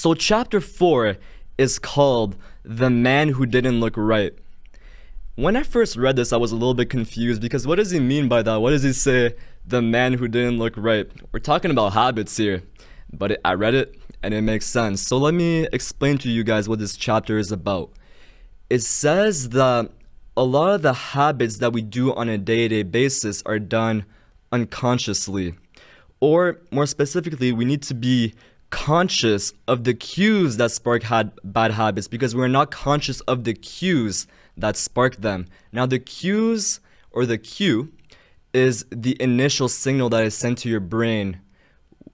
So chapter 4 is called The Man Who Didn't Look Right. When I first read this, I was a little bit confused because what does he mean by that? What does he say, the man who didn't look right? We're talking about habits here, but I read it and it makes sense. So let me explain to you guys what this chapter is about. It says that a lot of the habits that we do on a day-to-day basis are done unconsciously. Or more specifically, we need to be conscious of the cues that spark bad habits because we're not conscious of the cues that spark them. Now the cues or the cue is the initial signal that is sent to your brain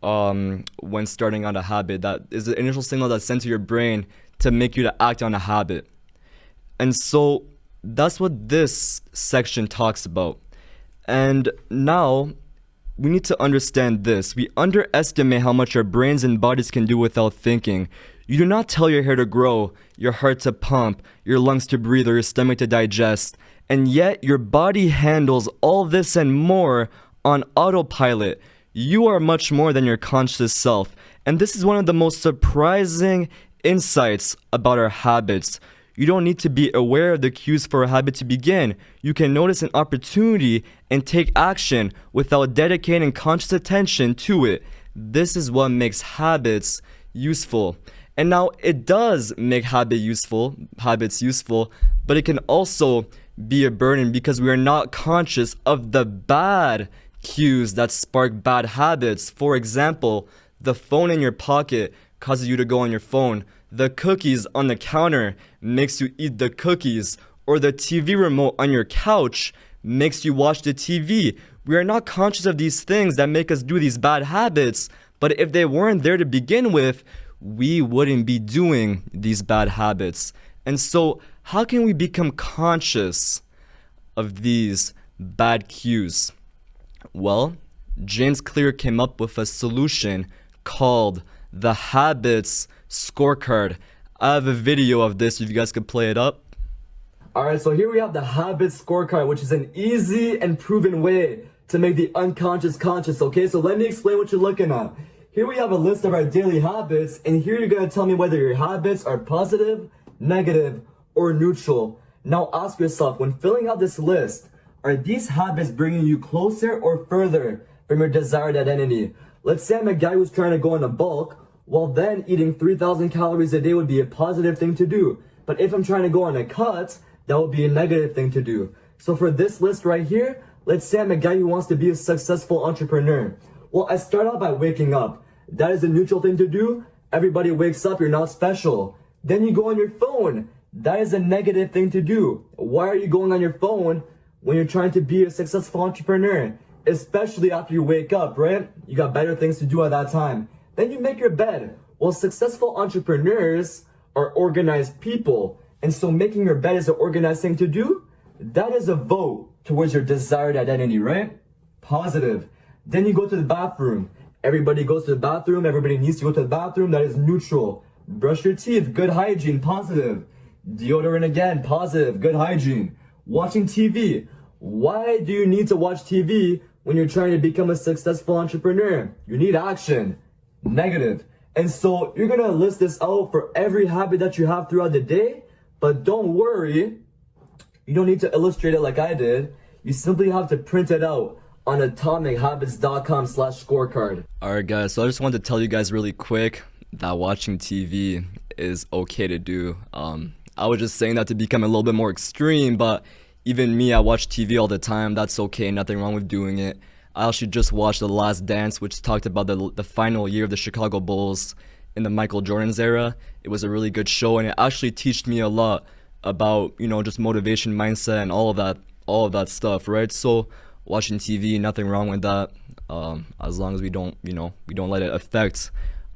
when starting on a habit. That is the initial signal that's sent to your brain to make you to act on a habit. And so that's what this section talks about. And now we need to understand this. We underestimate how much our brains and bodies can do without thinking. You do not tell your hair to grow, your heart to pump, your lungs to breathe, or your stomach to digest. And yet your body handles all this and more on autopilot. You are much more than your conscious self. And this is one of the most surprising insights about our habits. You don't need to be aware of the cues for a habit to begin. You can notice an opportunity and take action without dedicating conscious attention to it. This is what makes habits useful. And now it does make habits useful, but it can also be a burden because we are not conscious of the bad cues that spark bad habits. For example, the phone in your pocket causes you to go on your phone. The cookies on the counter makes you eat the cookies, or the TV remote on your couch makes you watch the TV. We are not conscious of these things that make us do these bad habits, but if they weren't there to begin with, we wouldn't be doing these bad habits. And so, how can we become conscious of these bad cues? Well, James Clear came up with a solution called the Habits Scorecard. I have a video of this if you guys could play it up. Alright, so here we have the Habits Scorecard, which is an easy and proven way to make the unconscious conscious, okay? So let me explain what you're looking at. Here we have a list of our daily habits, and here you're going to tell me whether your habits are positive, negative, or neutral. Now ask yourself, when filling out this list, are these habits bringing you closer or further from your desired identity? Let's say I'm a guy who's trying to go in a bulk. Well, then eating 3,000 calories a day would be a positive thing to do. But if I'm trying to go on a cut, that would be a negative thing to do. So for this list right here, let's say I'm a guy who wants to be a successful entrepreneur. Well, I start out by waking up. That is a neutral thing to do. Everybody wakes up, you're not special. Then you go on your phone. That is a negative thing to do. Why are you going on your phone when you're trying to be a successful entrepreneur? Especially after you wake up, right? You got better things to do at that time. Then you make your bed. Well, successful entrepreneurs are organized people. And so making your bed is an organized thing to do. That is a vote towards your desired identity, right? Positive. Then you go to the bathroom. Everybody goes to the bathroom. Everybody needs to go to the bathroom. That is neutral. Brush your teeth. Good hygiene. Positive. Deodorant again. Positive. Good hygiene. Watching TV. Why do you need to watch TV when you're trying to become a successful entrepreneur? You need action. Negative. And so you're going to list this out for every habit that you have throughout the day. But don't worry. You don't need to illustrate it like I did. You simply have to print it out on atomichabits.com/scorecard. Alright guys, so I just wanted to tell you guys really quick that watching TV is okay to do. I was just saying that to become a little bit more extreme, but even me, I watch TV all the time. That's okay, nothing wrong with doing it. I actually just watched The Last Dance, which talked about the final year of the Chicago Bulls in the Michael Jordan's era. It was a really good show, and it actually taught me a lot about, just motivation, mindset, and all of that stuff, right? So watching TV, nothing wrong with that, as long as we don't let it affect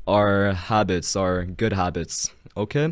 our habits, our good habits, okay?